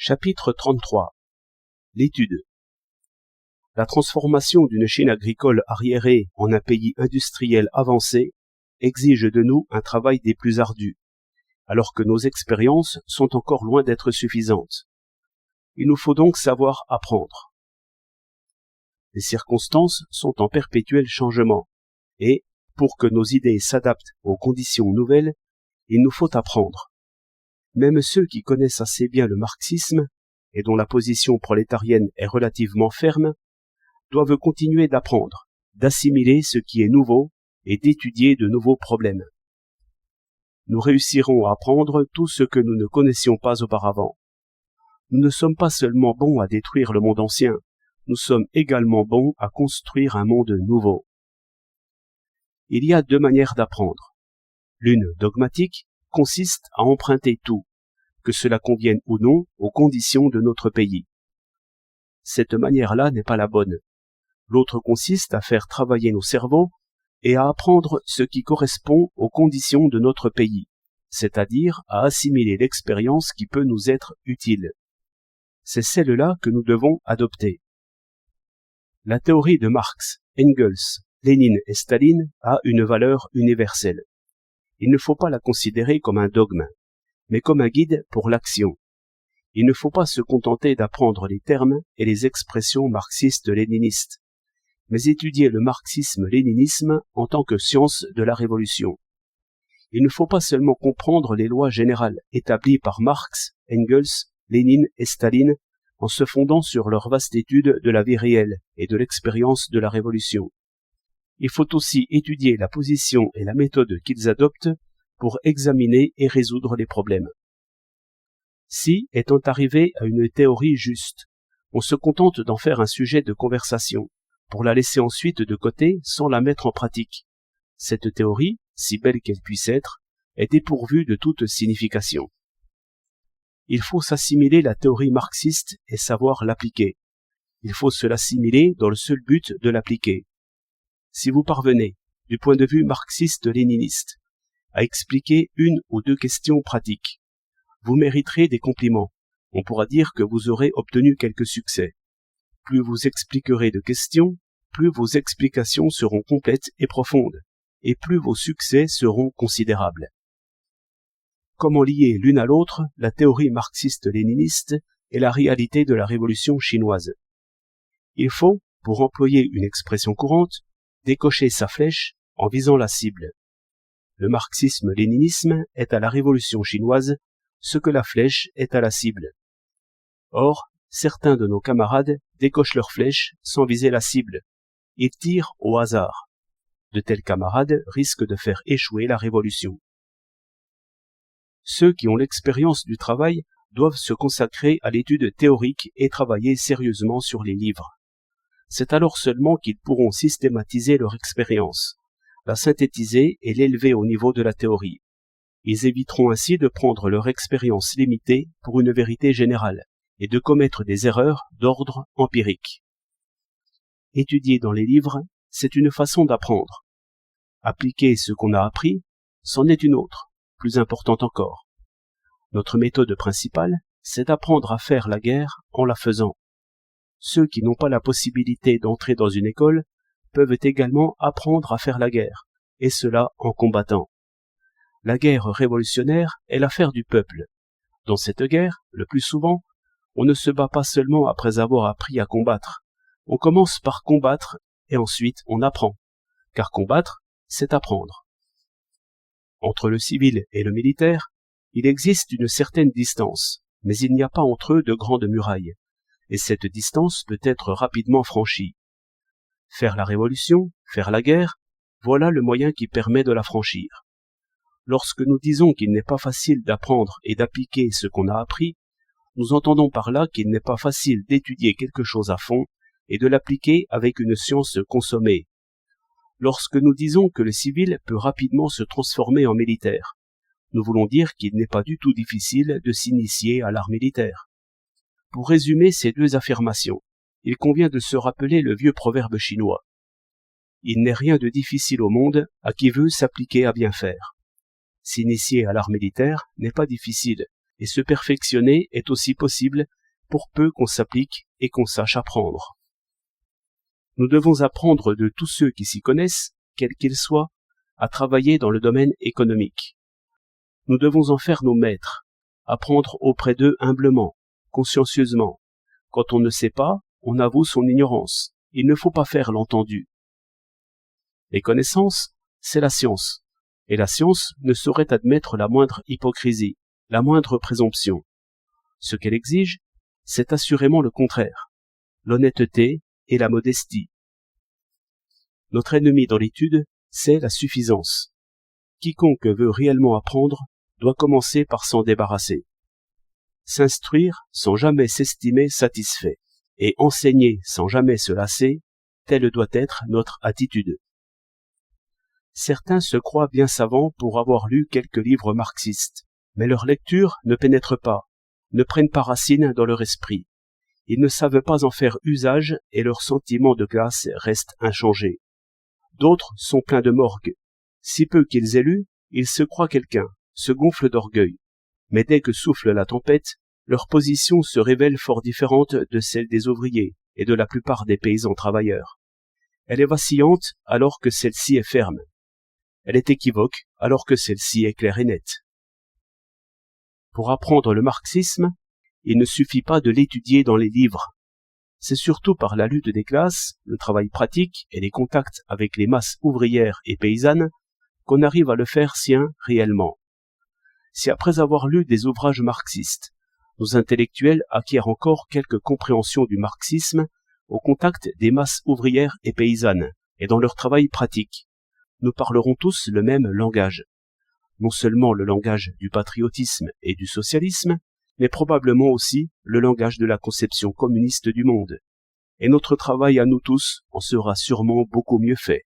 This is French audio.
Chapitre 33. L'étude. La transformation d'une Chine agricole arriérée en un pays industriel avancé exige de nous un travail des plus ardus, alors que nos expériences sont encore loin d'être suffisantes. Il nous faut donc savoir apprendre. Les circonstances sont en perpétuel changement, et, pour que nos idées s'adaptent aux conditions nouvelles, il nous faut apprendre. Même ceux qui connaissent assez bien le marxisme, et dont la position prolétarienne est relativement ferme, doivent continuer d'apprendre, d'assimiler ce qui est nouveau et d'étudier de nouveaux problèmes. Nous réussirons à apprendre tout ce que nous ne connaissions pas auparavant. Nous ne sommes pas seulement bons à détruire le monde ancien, nous sommes également bons à construire un monde nouveau. Il y a deux manières d'apprendre. L'une dogmatique consiste à emprunter tout, que cela convienne ou non aux conditions de notre pays. Cette manière-là n'est pas la bonne. L'autre consiste à faire travailler nos cerveaux et à apprendre ce qui correspond aux conditions de notre pays, c'est-à-dire à assimiler l'expérience qui peut nous être utile. C'est celle-là que nous devons adopter. La théorie de Marx, Engels, Lénine et Staline a une valeur universelle. Il ne faut pas la considérer comme un dogme, mais comme un guide pour l'action. Il ne faut pas se contenter d'apprendre les termes et les expressions marxistes-léninistes, mais étudier le marxisme-léninisme en tant que science de la révolution. Il ne faut pas seulement comprendre les lois générales établies par Marx, Engels, Lénine et Staline en se fondant sur leur vaste étude de la vie réelle et de l'expérience de la révolution. Il faut aussi étudier la position et la méthode qu'ils adoptent pour examiner et résoudre les problèmes. Si, étant arrivé à une théorie juste, on se contente d'en faire un sujet de conversation, pour la laisser ensuite de côté sans la mettre en pratique, cette théorie, si belle qu'elle puisse être, est dépourvue de toute signification. Il faut s'assimiler la théorie marxiste et savoir l'appliquer. Il faut se l'assimiler dans le seul but de l'appliquer. Si vous parvenez, du point de vue marxiste-léniniste, à expliquer une ou deux questions pratiques, vous mériterez des compliments. On pourra dire que vous aurez obtenu quelques succès. Plus vous expliquerez de questions, plus vos explications seront complètes et profondes, et plus vos succès seront considérables. Comment lier l'une à l'autre la théorie marxiste-léniniste et la réalité de la révolution chinoise? Il faut, pour employer une expression courante, décocher sa flèche en visant la cible. Le marxisme-léninisme est à la révolution chinoise ce que la flèche est à la cible. Or, certains de nos camarades décochent leurs flèches sans viser la cible et tirent au hasard. De tels camarades risquent de faire échouer la révolution. Ceux qui ont l'expérience du travail doivent se consacrer à l'étude théorique et travailler sérieusement sur les livres. C'est alors seulement qu'ils pourront systématiser leur expérience, la synthétiser et l'élever au niveau de la théorie. Ils éviteront ainsi de prendre leur expérience limitée pour une vérité générale et de commettre des erreurs d'ordre empirique. Étudier dans les livres, c'est une façon d'apprendre. Appliquer ce qu'on a appris, c'en est une autre, plus importante encore. Notre méthode principale, c'est d'apprendre à faire la guerre en la faisant. Ceux qui n'ont pas la possibilité d'entrer dans une école peuvent également apprendre à faire la guerre, et cela en combattant. La guerre révolutionnaire est l'affaire du peuple. Dans cette guerre, le plus souvent, on ne se bat pas seulement après avoir appris à combattre. On commence par combattre et ensuite on apprend, car combattre, c'est apprendre. Entre le civil et le militaire, il existe une certaine distance, mais il n'y a pas entre eux de grandes murailles, et cette distance peut être rapidement franchie. Faire la révolution, faire la guerre, voilà le moyen qui permet de la franchir. Lorsque nous disons qu'il n'est pas facile d'apprendre et d'appliquer ce qu'on a appris, nous entendons par là qu'il n'est pas facile d'étudier quelque chose à fond et de l'appliquer avec une science consommée. Lorsque nous disons que le civil peut rapidement se transformer en militaire, nous voulons dire qu'il n'est pas du tout difficile de s'initier à l'art militaire. Pour résumer ces deux affirmations, il convient de se rappeler le vieux proverbe chinois. Il n'est rien de difficile au monde à qui veut s'appliquer à bien faire. S'initier à l'art militaire n'est pas difficile, et se perfectionner est aussi possible pour peu qu'on s'applique et qu'on sache apprendre. Nous devons apprendre de tous ceux qui s'y connaissent, quels qu'ils soient, à travailler dans le domaine économique. Nous devons en faire nos maîtres, apprendre auprès d'eux humblement, consciencieusement. Quand on ne sait pas, on avoue son ignorance. Il ne faut pas faire l'entendu. Les connaissances, c'est la science. Et la science ne saurait admettre la moindre hypocrisie, la moindre présomption. Ce qu'elle exige, c'est assurément le contraire, l'honnêteté et la modestie. Notre ennemi dans l'étude, c'est la suffisance. Quiconque veut réellement apprendre doit commencer par s'en débarrasser. S'instruire sans jamais s'estimer satisfait, et enseigner sans jamais se lasser, telle doit être notre attitude. Certains se croient bien savants pour avoir lu quelques livres marxistes, mais leur lecture ne pénètre pas, ne prennent pas racine dans leur esprit. Ils ne savent pas en faire usage et leur sentiment de classe reste inchangé. D'autres sont pleins de morgue. Si peu qu'ils aient lu, ils se croient quelqu'un, se gonflent d'orgueil. Mais dès que souffle la tempête, leur position se révèle fort différente de celle des ouvriers et de la plupart des paysans travailleurs. Elle est vacillante alors que celle-ci est ferme. Elle est équivoque alors que celle-ci est claire et nette. Pour apprendre le marxisme, il ne suffit pas de l'étudier dans les livres. C'est surtout par la lutte des classes, le travail pratique et les contacts avec les masses ouvrières et paysannes qu'on arrive à le faire sien réellement. Si après avoir lu des ouvrages marxistes, nos intellectuels acquièrent encore quelque compréhension du marxisme au contact des masses ouvrières et paysannes et dans leur travail pratique, nous parlerons tous le même langage. Non seulement le langage du patriotisme et du socialisme, mais probablement aussi le langage de la conception communiste du monde. Et notre travail à nous tous en sera sûrement beaucoup mieux fait.